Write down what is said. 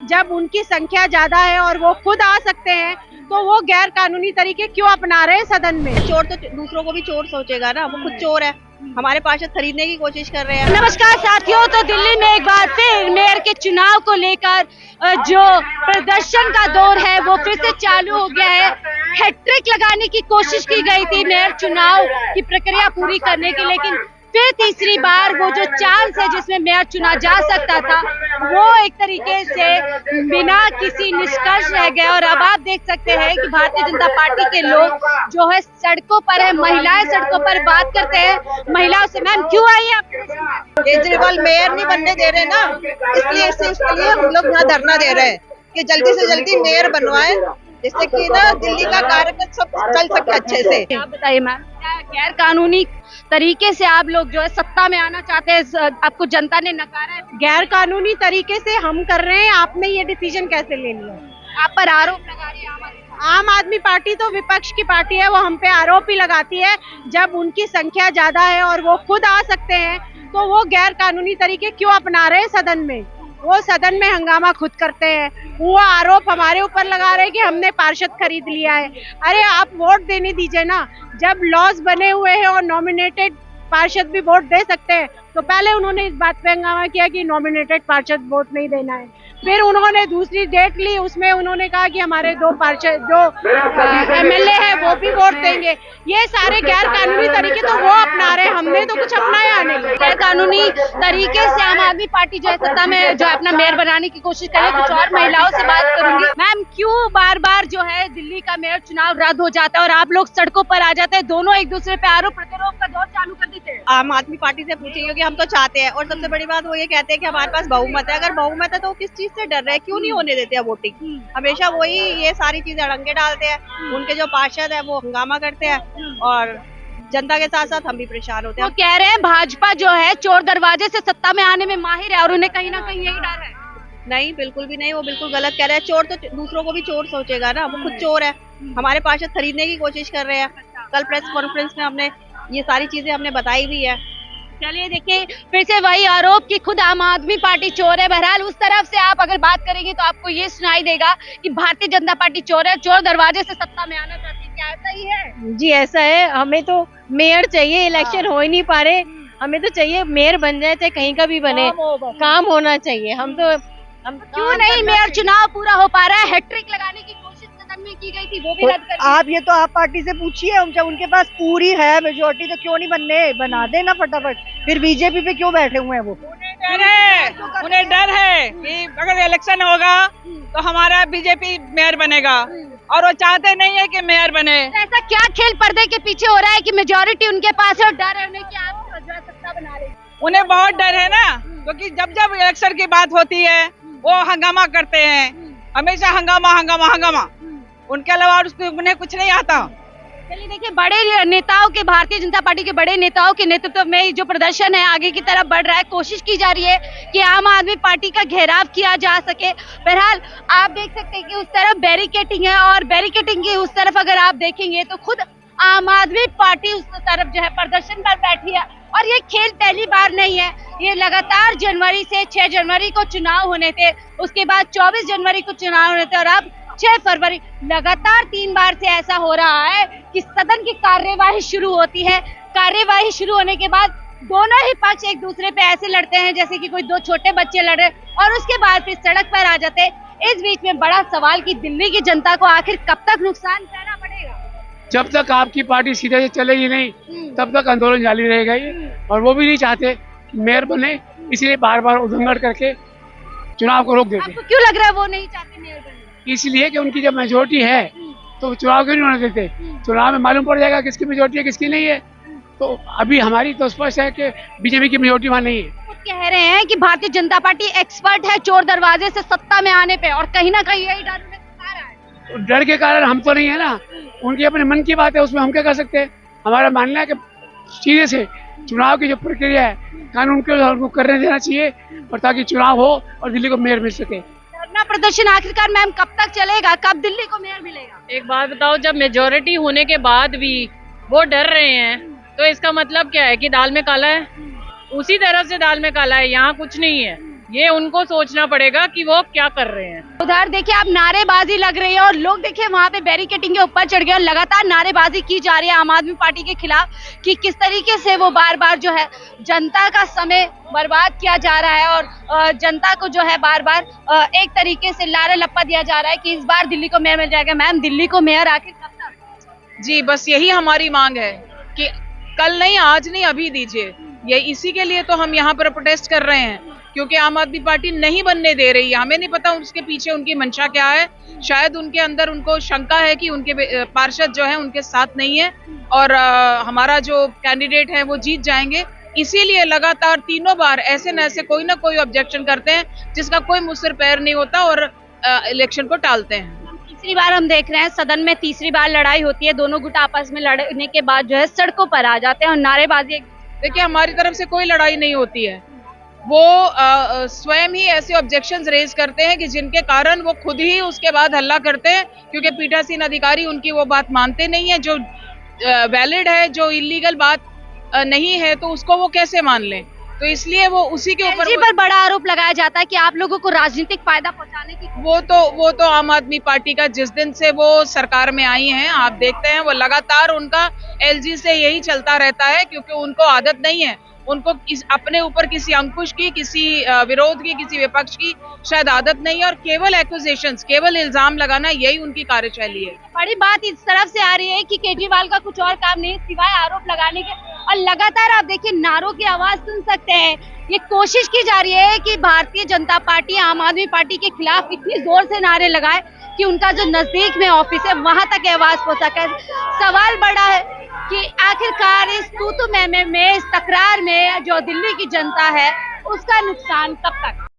जब उनकी संख्या ज्यादा है और वो खुद आ सकते हैं तो वो गैर कानूनी तरीके क्यों अपना रहे हैं सदन में। चोर तो दूसरों को भी चोर सोचेगा ना, वो खुद चोर है। हमारे पार्षद खरीदने की कोशिश कर रहे हैं। नमस्कार साथियों, तो दिल्ली में एक बार फिर मेयर के चुनाव को लेकर जो प्रदर्शन का दौर है वो फिर से चालू हो गया है। हैट्रिक लगाने की कोशिश की गई थी मेयर चुनाव की प्रक्रिया पूरी करने की, लेकिन फिर तीसरी बार वो जो चांस है जिसमें मेयर चुना जा सकता था वो एक तरीके से बिना किसी निष्कर्ष रह गए। और अब आप देख सकते हैं कि भारतीय जनता पार्टी के लोग जो है सड़कों पर है, महिलाएं सड़कों पर बात करते हैं महिलाओं से। मैम क्यों आई आप? केजरीवाल मेयर नहीं बनने दे रहे ना, इसलिए इसके लिए हम लोग यहाँ धरना दे रहे हैं कि जल्दी से जल्दी मेयर बनवाए, जिससे कि ना दिल्ली का कार्यक्रम सब चल सके अच्छे से। आप बताइए मैम, क्या गैर कानूनी तरीके से आप लोग जो है सत्ता में आना चाहते हैं? आपको जनता ने नकारा है। गैर कानूनी तरीके से हम कर रहे हैं, आपने ये डिसीजन कैसे ले लिया? आप पर आरोप लगा रही है आम आदमी पार्टी। तो विपक्ष की पार्टी है, वो हम पे आरोप ही लगाती है। जब उनकी संख्या ज्यादा है और वो खुद आ सकते हैं तो वो गैर कानूनी तरीके क्यों अपना रहे हैं सदन में? वो सदन में हंगामा खुद करते हैं, वो आरोप हमारे ऊपर लगा रहे हैं कि हमने पार्षद खरीद लिया है। अरे आप वोट देने दीजिए ना, जब लॉज बने हुए हैं और नॉमिनेटेड पार्षद भी वोट दे सकते हैं तो पहले उन्होंने इस बात पे हंगामा किया कि नॉमिनेटेड पार्षद वोट नहीं देना है। फिर उन्होंने दूसरी डेट ली, उसमें उन्होंने कहा कि हमारे दो पार्षद जो एमएलए हैं वो भी वोट देंगे। ये सारे गैर कानूनी तरीके तो वो अपना रहे, हमने तो कुछ अपनाया नहीं। गैर कानूनी तरीके से आम आदमी पार्टी जो है सत्ता में जो है अपना मेयर बनाने की कोशिश करे। कुछ और महिलाओं से बात करूंगी। मैम क्यों बार बार जो है दिल्ली का मेयर चुनाव रद्द हो जाता है और आप लोग सड़कों पर आ जाते हैं? दोनों एक दूसरे पे आरोप प्रत्यारोप का दौर चालू कर देते हैं। आम आदमी पार्टी से पूछेंगे कि हम तो चाहते हैं, और सबसे बड़ी बात वो ये कहते हैं कि हमारे पास बहुमत है। अगर बहुमत है तो किस चीज से डर रहे हैं, क्यों नहीं होने देते हैं वोटिंग? हमेशा वही ये सारी चीजें अड़ंगे डालते हैं। उनके जो पार्षद है वो हंगामा करते हैं और जनता के साथ साथ हम भी परेशान होते हैं। वो कह रहे हैं भाजपा जो है चोर दरवाजे से सत्ता में आने में माहिर है और उन्हें कहीं ना कहीं यही डर है। नहीं, बिल्कुल भी नहीं, वो बिल्कुल गलत कह रहे हैं। चोर तो दूसरों को भी चोर सोचेगा ना, वो खुद चोर है। हमारे पार्षद खरीदने की कोशिश कर रहे हैं। कल प्रेस कॉन्फ्रेंस में हमने ये सारी चीजें हमने बताई भी है। चलिए देखिए, फिर से वही आरोप कि खुद आम आदमी पार्टी चोर है। बहरहाल उस तरफ से आप अगर बात करेंगे तो आपको ये सुनाई देगा कि भारतीय जनता पार्टी चोर है, चोर दरवाजे से सत्ता में आना चाहती है। क्या ऐसा ही है? जी ऐसा है, हमें तो मेयर चाहिए। इलेक्शन हो ही नहीं पा रहे, हमें तो चाहिए मेयर बन जाए, चाहे कहीं का भी बने, काम होना चाहिए। हम क्यों नहीं मेयर चुनाव पूरा हो पा रहा है? हैट्रिक लगाने की कोशिश सदन में की गई थी, वो भी रद्द कर दी। आप ये तो आप पार्टी से पूछिए, जब उनके पास पूरी है मेजोरिटी तो क्यों नहीं बनने, बना देना फटाफट। फिर बीजेपी पे क्यों बैठे हुए हैं वो? उन्हें डर है कि अगर इलेक्शन होगा तो हमारा बीजेपी मेयर बनेगा, और वो चाहते नहीं है कि मेयर बने। ऐसा क्या खेल पर्दे के पीछे हो रहा है कि मेजोरिटी उनके पास है और डर है उन्हें कि आप जो है सत्ता बना रहे हैं? उन्हें बहुत डर है ना, क्योंकि जब जब इलेक्शन की बात होती है वो हंगामा करते हैं, हमेशा हंगामा हंगामा हंगामा। उनके अलावा उन्हें कुछ नहीं आता। चलिए देखिए, बड़े नेताओं के, भारतीय जनता पार्टी के बड़े नेताओं के नेतृत्व में जो प्रदर्शन है आगे की तरफ बढ़ रहा है। कोशिश की जा रही है कि आम आदमी पार्टी का घेराव किया जा सके। बहरहाल आप देख सकते हैं कि उस तरफ बैरिकेटिंग है और बैरिकेटिंग की उस तरफ अगर आप देखेंगे तो खुद आम आदमी पार्टी उस तरफ जो है प्रदर्शन पर बैठी है। और ये खेल पहली बार नहीं है, ये लगातार जनवरी से 6 जनवरी को चुनाव होने थे, उसके बाद 24 जनवरी को चुनाव होने थे और अब 6 फरवरी। लगातार 3 बार से ऐसा हो रहा है कि सदन की कार्यवाही शुरू होती है, कार्यवाही शुरू होने के बाद दोनों ही पक्ष एक दूसरे पे ऐसे लड़ते हैं जैसे कि कोई दो छोटे बच्चे लड़ रहे, और उसके बाद फिर सड़क पर आ जाते हैं। इस बीच में बड़ा सवाल कि दिल्ली की जनता को आखिर कब तक नुकसान सहना पड़ेगा? जब तक आपकी पार्टी सीधे से चलेगी नहीं तब तक आंदोलन जारी रहेगा ये। और वो भी नहीं चाहते मेयर बने, इसलिए बार बार उल्लंघन करके चुनाव को रोक देते। आपको क्यों लग रहा है वो नहीं चाहते मेयर बने? इसलिए कि उनकी जब मेजोरिटी है तो चुनाव क्यों नहीं होने देते? चुनाव में मालूम पड़ जाएगा किसकी मेजोरिटी है किसकी नहीं है। तो अभी हमारी तो स्पष्ट है कि बीजेपी की मेजोरिटी वहाँ नहीं है। वो कह रहे हैं कि भारतीय जनता पार्टी एक्सपर्ट है चोर दरवाजे से सत्ता में आने पे, और कहीं ना कहीं यही डर उन्हें सता रहा है। तो डर के कारण हम तो नहीं है ना, उनकी अपने मन की बात है, उसमें हम क्या कर सकते हैं? हमारा मानना है कि सीधे से चुनाव की जो प्रक्रिया है कानून के उनको करने देना चाहिए, और ताकि चुनाव हो और दिल्ली को मेयर मिल सके। धरना प्रदर्शन आखिरकार मैम कब तक चलेगा? कब दिल्ली को मेयर मिलेगा? एक बात बताओ, जब मेजोरिटी होने के बाद भी वो डर रहे हैं तो इसका मतलब क्या है कि दाल में काला है? उसी तरफ से दाल में काला है, यहाँ कुछ नहीं है। ये उनको सोचना पड़ेगा कि वो क्या कर रहे हैं। उधर देखिए आप नारेबाजी लग रही है और लोग देखिए वहां पे बैरिकेटिंग के ऊपर चढ़ गए और लगातार नारेबाजी की जा रही है आम आदमी पार्टी के खिलाफ कि किस तरीके से वो बार बार जो है जनता का समय बर्बाद किया जा रहा है और जनता को जो है बार बार एक तरीके से लारा लप्पा दिया जा रहा है कि इस बार दिल्ली को मेयर मिल जाएगा। मैम, दिल्ली को मेयर आखिर कब तक? जी, बस यही हमारी मांग है कि कल नहीं, आज नहीं, अभी दीजिए। ये इसी के लिए तो हम यहाँ पर प्रोटेस्ट कर रहे हैं, क्योंकि आम आदमी पार्टी नहीं बनने दे रही है। हमें नहीं पता उसके पीछे उनकी मंशा क्या है। शायद उनके अंदर उनको शंका है कि उनके पार्षद जो है उनके साथ नहीं है और हमारा जो कैंडिडेट है वो जीत जाएंगे। इसीलिए लगातार तीनों बार ऐसे न ऐसे कोई ना कोई ऑब्जेक्शन करते हैं जिसका कोई मुसर पैर नहीं होता और इलेक्शन को टालते हैं। तीसरी बार हम देख रहे हैं सदन में तीसरी बार लड़ाई होती है, दोनों गुट आपस में लड़ने के बाद जो है सड़कों पर आ जाते हैं और नारेबाजी। देखिए, हमारी तरफ से कोई लड़ाई नहीं होती है। वो स्वयं ही ऐसे ऑब्जेक्शंस रेज करते हैं कि जिनके कारण वो खुद ही उसके बाद हल्ला करते हैं, क्योंकि पीठासीन अधिकारी उनकी वो बात मानते नहीं है। जो वैलिड है, जो इलीगल बात नहीं है, तो उसको वो कैसे मान लें। तो इसलिए वो उसी के ऊपर पर बड़ा आरोप लगाया जाता है कि आप लोगों को राजनीतिक फायदा पहुंचाने की। वो तो आम आदमी पार्टी का जिस दिन से वो सरकार में आई हैं, आप देखते हैं वो लगातार उनका एलजी से यही चलता रहता है, क्योंकि उनको आदत नहीं है। उनको अपने ऊपर किसी अंकुश की, किसी विरोध की, किसी विपक्ष की शायद आदत नहीं है और केवल एक्यूजेशंस, केवल इल्जाम लगाना, यही उनकी कार्यशैली है। बड़ी बात इस तरफ से आ रही है कि केजरीवाल का कुछ और काम नहीं सिवाय आरोप लगाने के, और लगातार आप देखिए नारों की आवाज सुन सकते हैं। ये कोशिश की जा रही है कि भारतीय जनता पार्टी आम आदमी पार्टी के खिलाफ इतनी जोर से नारे लगाए कि उनका जो नजदीक में ऑफिस है वहां तक आवाज पहुंच सके। सवाल बड़ा है कि आखिरकार इस तू-तू मैं, इस तकरार में जो दिल्ली की जनता है उसका नुकसान कब तक?